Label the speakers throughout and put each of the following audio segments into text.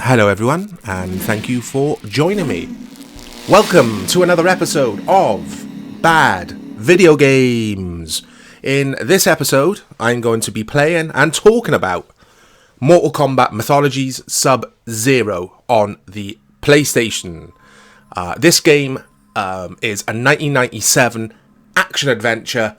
Speaker 1: Hello everyone, and thank you for joining me. Welcome to another episode of Bad Video Games. In this episode, I'm going to be playing and talking about Mortal Kombat Mythologies Sub-Zero on the PlayStation. This game is a 1997 action-adventure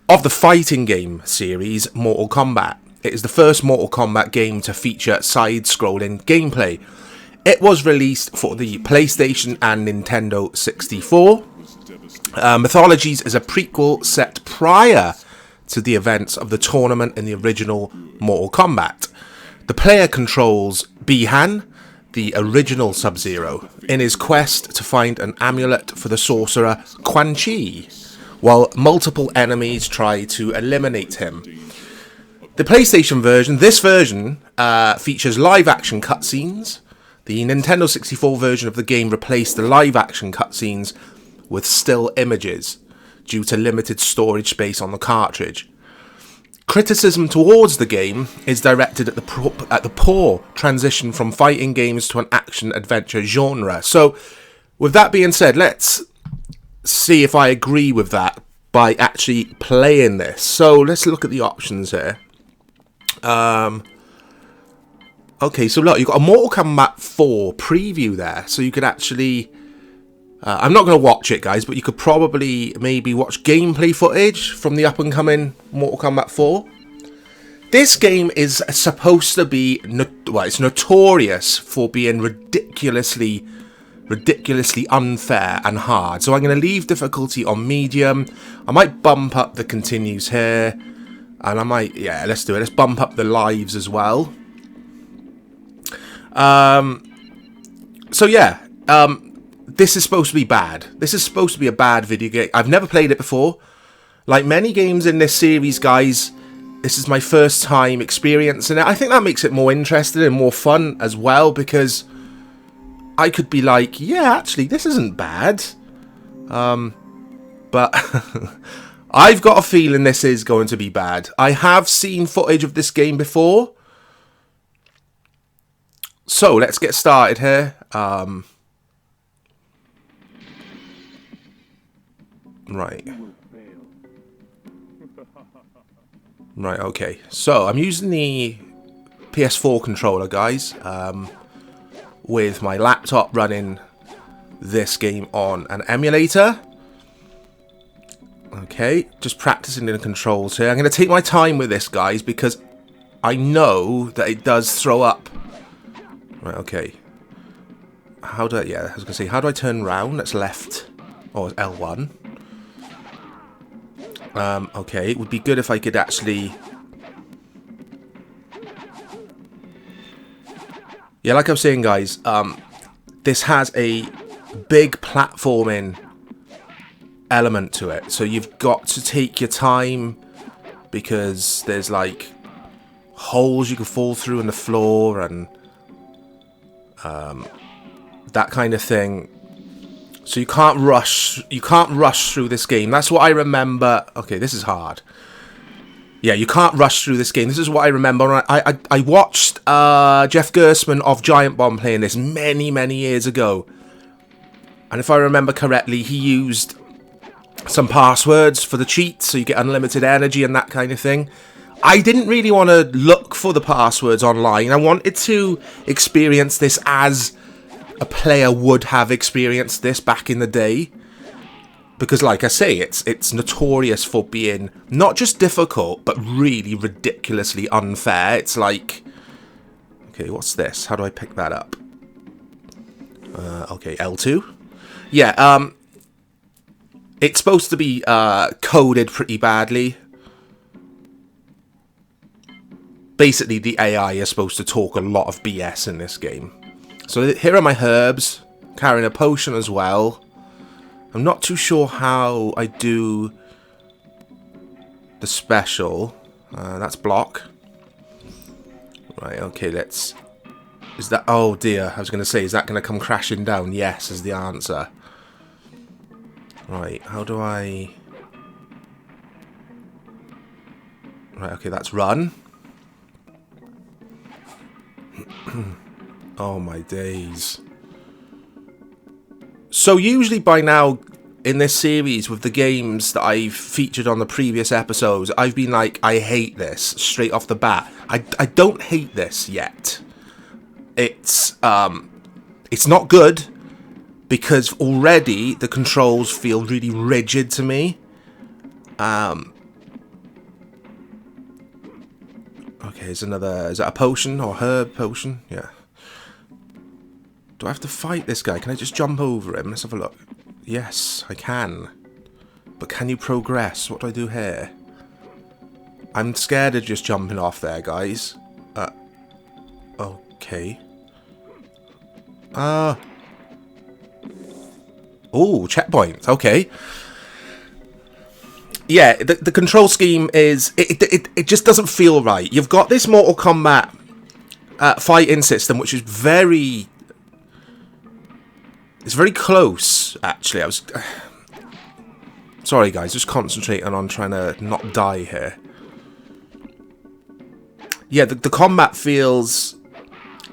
Speaker 1: of the fighting game series Mortal Kombat. It is the first Mortal Kombat game to feature side-scrolling gameplay. It was released for the PlayStation and Nintendo 64. Mythologies is a prequel set prior to the events of the tournament in the original Mortal Kombat. The player controls Bi-Han, the original Sub-Zero, in his quest to find an amulet for the sorcerer Quan Chi, while multiple enemies try to eliminate him. The PlayStation version, this version, features live-action cutscenes. The Nintendo 64 version of the game replaced the live-action cutscenes with still images due to limited storage space on the cartridge. Criticism towards the game is directed at the poor transition from fighting games to an action-adventure genre. So, with that being said, let's see if I agree with that by actually playing this. So, let's look at the options here. Okay, so look, you've got a Mortal Kombat 4 preview there, so you could actually... I'm not going to watch it, guys, but you could probably maybe watch gameplay footage from the up-and-coming Mortal Kombat 4. This game is supposed to be... it's notorious for being ridiculously unfair and hard. So I'm going to leave difficulty on medium. I might bump up the continues here. And I might, yeah, let's do it. Let's bump up the lives as well. So yeah, this is supposed to be bad. This is supposed to be a bad video game. I've never played it before. Like many games in this series, guys, this is my first time experiencing it. I think that makes it more interesting and more fun as well, because I could be like, yeah, actually, this isn't bad. But... I've got a feeling this is going to be bad. I have seen footage of this game before. So, let's get started here. Right. Right, okay. So, I'm using the PS4 controller, guys. With my laptop running this game on an emulator. Okay, just practicing in the controls here. I'm going to take my time with this, guys, because I know that it does throw up. Right, okay. How do I... yeah, I was going to say, how do I turn round? That's left. Oh, it's L1. Okay, it would be good if I could actually... yeah, like I was saying, guys, this has a big platforming element to it, so you've got to take your time, because there's like holes you can fall through in the floor and that kind of thing, so you can't rush through this game. That's what I remember. Okay, this is hard. Yeah, you can't rush through this game. This is what I remember. I watched Jeff Gerstmann of Giant Bomb playing this many years ago, and if I remember correctly, he used some passwords for the cheats, so you get unlimited energy and that kind of thing. I didn't really want to look for the passwords online. I wanted to experience this as a player would have experienced this back in the day. Because, like I say, it's notorious for being not just difficult, but really ridiculously unfair. It's like... okay, what's this? How do I pick that up? Okay, L2. Yeah, it's supposed to be coded pretty badly. Basically, the AI is supposed to talk a lot of BS in this game. So here are my herbs. Carrying a potion as well. I'm not too sure how I do the special. That's block. Right, okay, let's... is that... oh dear, I was going to say, is that going to come crashing down? Yes, is the answer. Right, how do I... right, okay, that's run. Oh my days. So usually by now in this series with the games that I've featured on the previous episodes, I've been like, I hate this straight off the bat. I don't hate this yet. It's not good because already the controls feel really rigid to me. Okay, is that a potion or herb potion? Yeah. Do I have to fight this guy? Can I just jump over him? Let's have a look. Yes, I can. But can you progress? What do I do here? I'm scared of just jumping off there, guys. Okay. Oh, checkpoint. Okay. Yeah, the control scheme is... It just doesn't feel right. You've got this Mortal Kombat fighting system, which is very... It's very close, actually. Sorry, guys. Just concentrating on trying to not die here. Yeah, the combat feels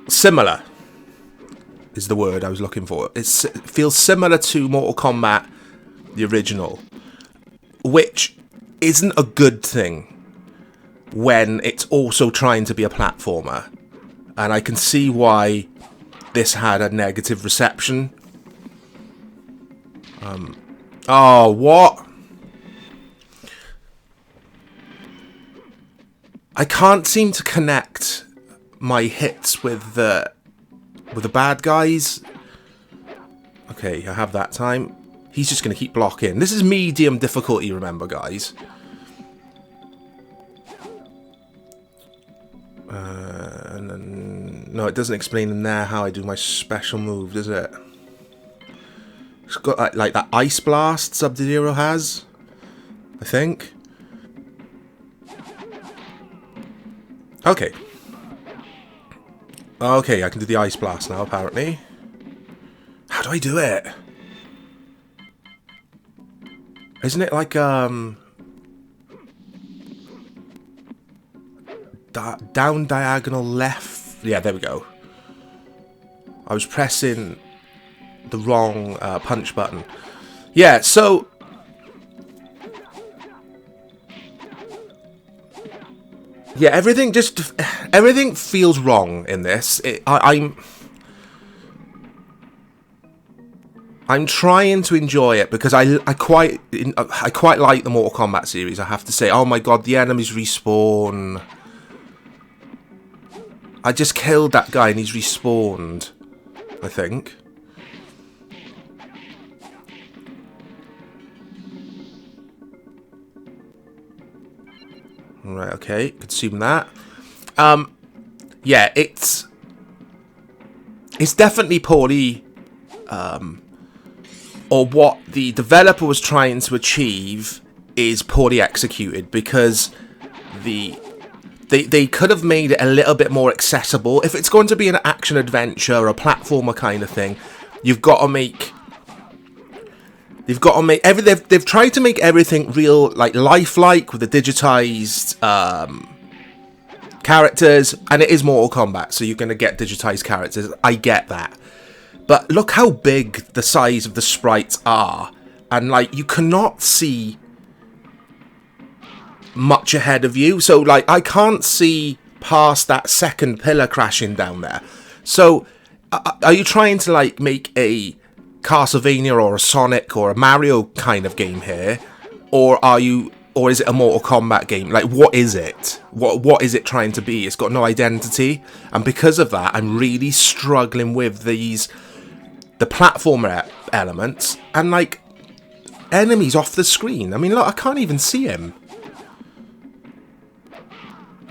Speaker 1: similar, is the word I was looking for. It feels similar to Mortal Kombat, the original, which isn't a good thing when it's also trying to be a platformer. And I can see why this had a negative reception. Oh, what? I can't seem to connect my hits with the bad guys. Okay, I have that time. He's just going to keep blocking. This is medium difficulty, remember, guys. No, it doesn't explain in there how I do my special move, does it? It's got like that ice blast Sub-Zero has, I think. Okay. Okay, I can do the ice blast now, apparently. How do I do it? Isn't it like, down diagonal left? Yeah, there we go. I was pressing the wrong punch button. Yeah, so... Yeah, everything feels wrong in this. I'm trying to enjoy it because I quite like the Mortal Kombat series, I have to say. Oh my god, the enemies respawn. I just killed that guy and he's respawned, I think. Right, okay, consume that. Yeah, it's definitely poorly, or what the developer was trying to achieve is poorly executed, because they could have made it a little bit more accessible. If it's going to be an action adventure or a platformer kind of thing, you've got to make they've tried to make everything real, like lifelike, with the digitized characters, and it is Mortal Kombat, so you're going to get digitized characters. I get that, but look how big the size of the sprites are, and like you cannot see much ahead of you. So like I can't see past that second pillar crashing down there. So are you trying to like make a Castlevania or a Sonic or a Mario kind of game here, or is it a Mortal Kombat game? Like, what is it? What is it trying to be? It's got no identity, and because of that, I'm really struggling with the platformer elements and like enemies off the screen. I mean, look, I can't even see him.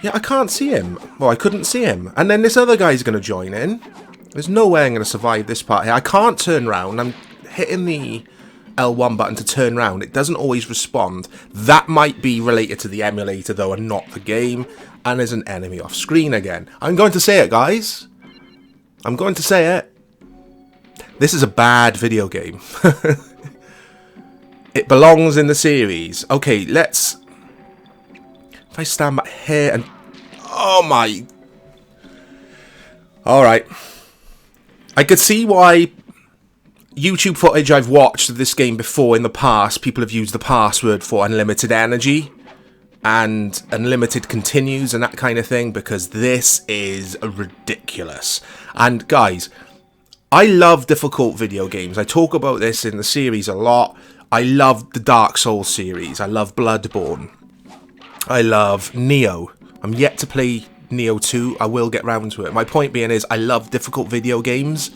Speaker 1: Yeah, I can't see him. Well, I couldn't see him, and then this other guy's going to join in. There's no way I'm going to survive this part here. I can't turn around. I'm hitting the L1 button to turn around. It doesn't always respond. That might be related to the emulator, though, and not the game. And there's an enemy off screen again. I'm going to say it, guys. I'm going to say it. This is a bad video game. It belongs in the series. Okay, let's... If I stand back here and... Oh, my... Alright. I could see why YouTube footage I've watched of this game before in the past, people have used the password for unlimited energy and unlimited continues and that kind of thing, because this is ridiculous. And guys, I love difficult video games. I talk about this in the series a lot. I love the Dark Souls series. I love Bloodborne. I love Neo. I'm yet to play Neo 2. I will get round to it. My point being is I love difficult video games,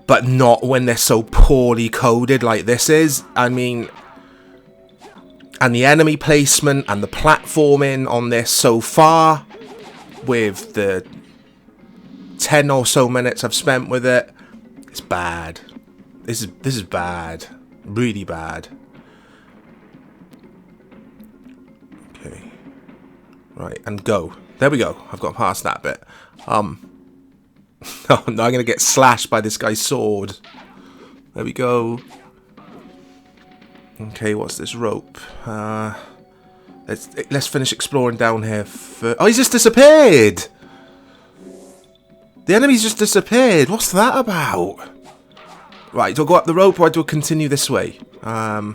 Speaker 1: but not when they're so poorly coded like this is. I mean, and the enemy placement and the platforming on this so far, with the 10 or so minutes I've spent with it, it's bad. This is bad. Really bad. Okay. Right, and go. There we go. I've got past that bit. Oh, no, I'm going to get slashed by this guy's sword. There we go. Okay, what's this rope? Let's finish exploring down here. Oh, he's just disappeared! The enemy's just disappeared. What's that about? Right, do I go up the rope or do I continue this way? Right,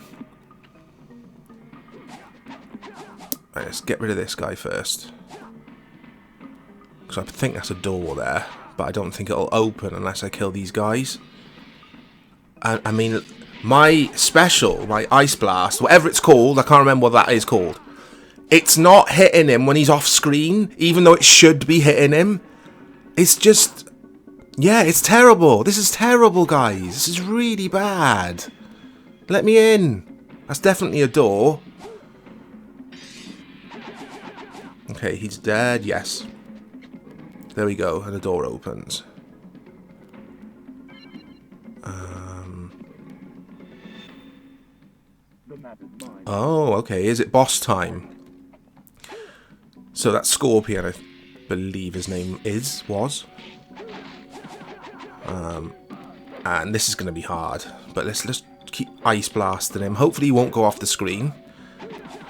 Speaker 1: let's get rid of this guy first. Because I think that's a door there. But I don't think it'll open unless I kill these guys. I mean, my special, my Ice Blast, whatever it's called, I can't remember what that is called. It's not hitting him when he's off screen, even though it should be hitting him. It's just, yeah, it's terrible. This is terrible, guys. This is really bad. Let me in. That's definitely a door. Okay, he's dead, yes. There we go, and the door opens. Oh, okay, is it boss time? So that's Scorpion, I believe his name was. And this is going to be hard, but let's keep Ice Blasting him. Hopefully he won't go off the screen.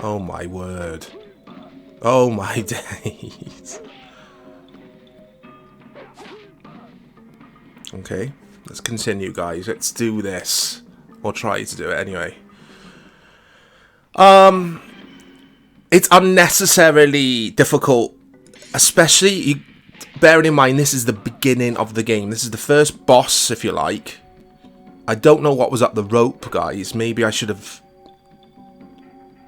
Speaker 1: Oh my word. Oh my days. Okay, let's continue, guys. Let's do this. Or try to do it anyway. It's unnecessarily difficult, especially bearing in mind this is the beginning of the game. This is the first boss, if you like. I don't know what was up the rope, guys. Maybe I should have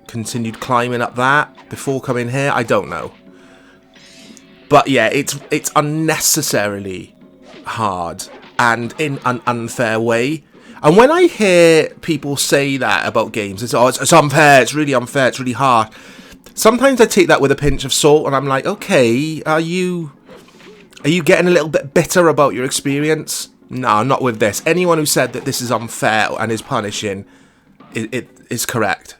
Speaker 1: continued climbing up that before coming here. I don't know. But yeah, it's unnecessarily hard and in an unfair way. And when I hear people say that about games, it's unfair, it's really unfair, it's really hard. Sometimes I take that with a pinch of salt and I'm like, okay, are you getting a little bit bitter about your experience? No, not with this. Anyone who said that this is unfair and is punishing, it is correct.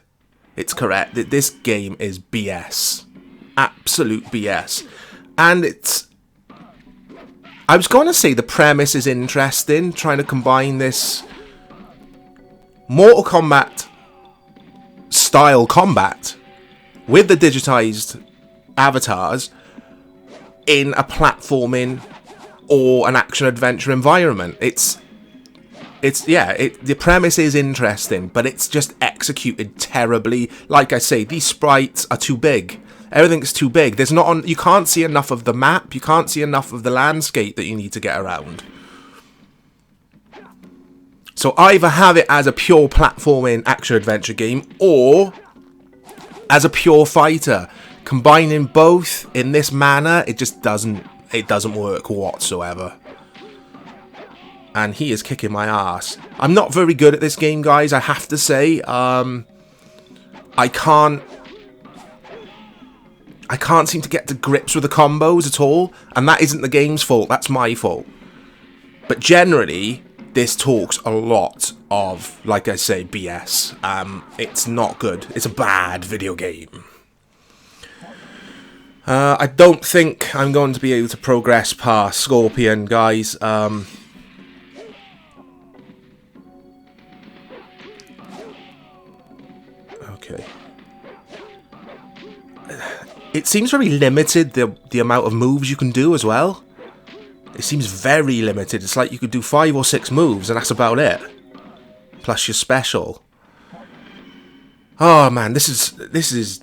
Speaker 1: It's correct. This game is BS. Absolute BS. And I was going to say the premise is interesting, trying to combine this Mortal Kombat style combat with the digitized avatars in a platforming or an action-adventure environment. The premise is interesting, but it's just executed terribly. Like I say, these sprites are too big. Everything's too big. You can't see enough of the map. You can't see enough of the landscape that you need to get around. So either have it as a pure platforming action-adventure game or as a pure fighter. Combining both in this manner, it just doesn't work whatsoever. And he is kicking my ass. I'm not very good at this game, guys, I have to say. I can't seem to get to grips with the combos at all. And that isn't the game's fault, that's my fault. But generally, this talks a lot of, like I say, BS. It's not good. It's a bad video game. I don't think I'm going to be able to progress past Scorpion, guys. Okay. It seems very limited, the amount of moves you can do as well. It seems very limited. It's like you could do 5 or 6 moves and that's about it. Plus your special. Oh man, this is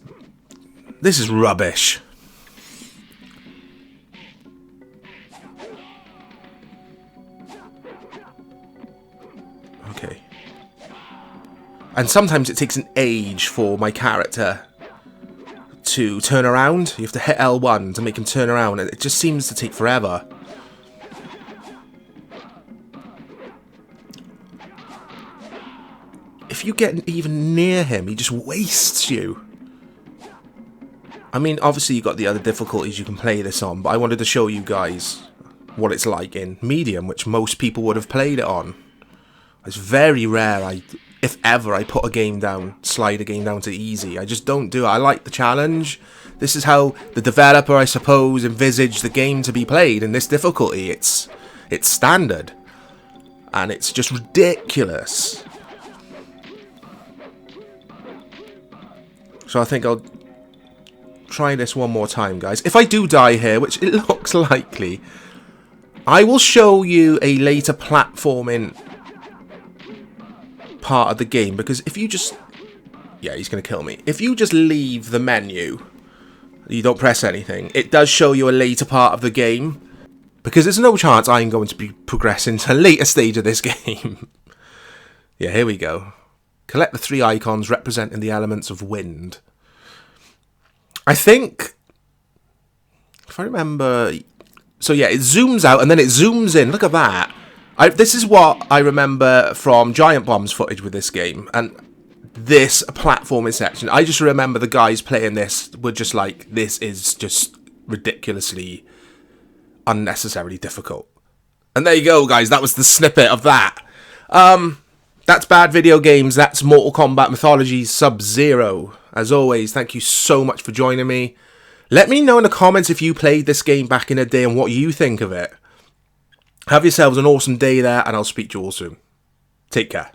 Speaker 1: rubbish. Okay. And sometimes it takes an age for my character to turn around. You have to hit L1 to make him turn around, and it just seems to take forever. If you get even near him, he just wastes you. I mean, obviously you got the other difficulties you can play this on, but I wanted to show you guys what it's like in medium, which most people would have played it on. It's very rare, if ever, I put a game down, slide a game down to easy. I just don't do it. I like the challenge. This is how the developer, I suppose, envisaged the game to be played in this difficulty. It's standard. And it's just ridiculous. So I think I'll try this one more time, guys. If I do die here, which it looks likely, I will show you a later platforming part of the game, because if you just... Yeah, he's going to kill me. If you just leave the menu, you don't press anything, it does show you a later part of the game, because there's no chance I'm going to be progressing to a later stage of this game. Yeah, here we go. Collect the 3 icons representing the elements of wind. I think, if I remember... So yeah, it zooms out and then it zooms in. Look at that. This is what I remember from Giant Bomb's footage with this game. And this platforming section. I just remember the guys playing this were just like, this is just ridiculously, unnecessarily difficult. And there you go, guys. That was the snippet of that. That's Bad Video Games. That's Mortal Kombat Mythologies Sub-Zero. As always, thank you so much for joining me. Let me know in the comments if you played this game back in the day and what you think of it. Have yourselves an awesome day there, and I'll speak to you all soon. Take care.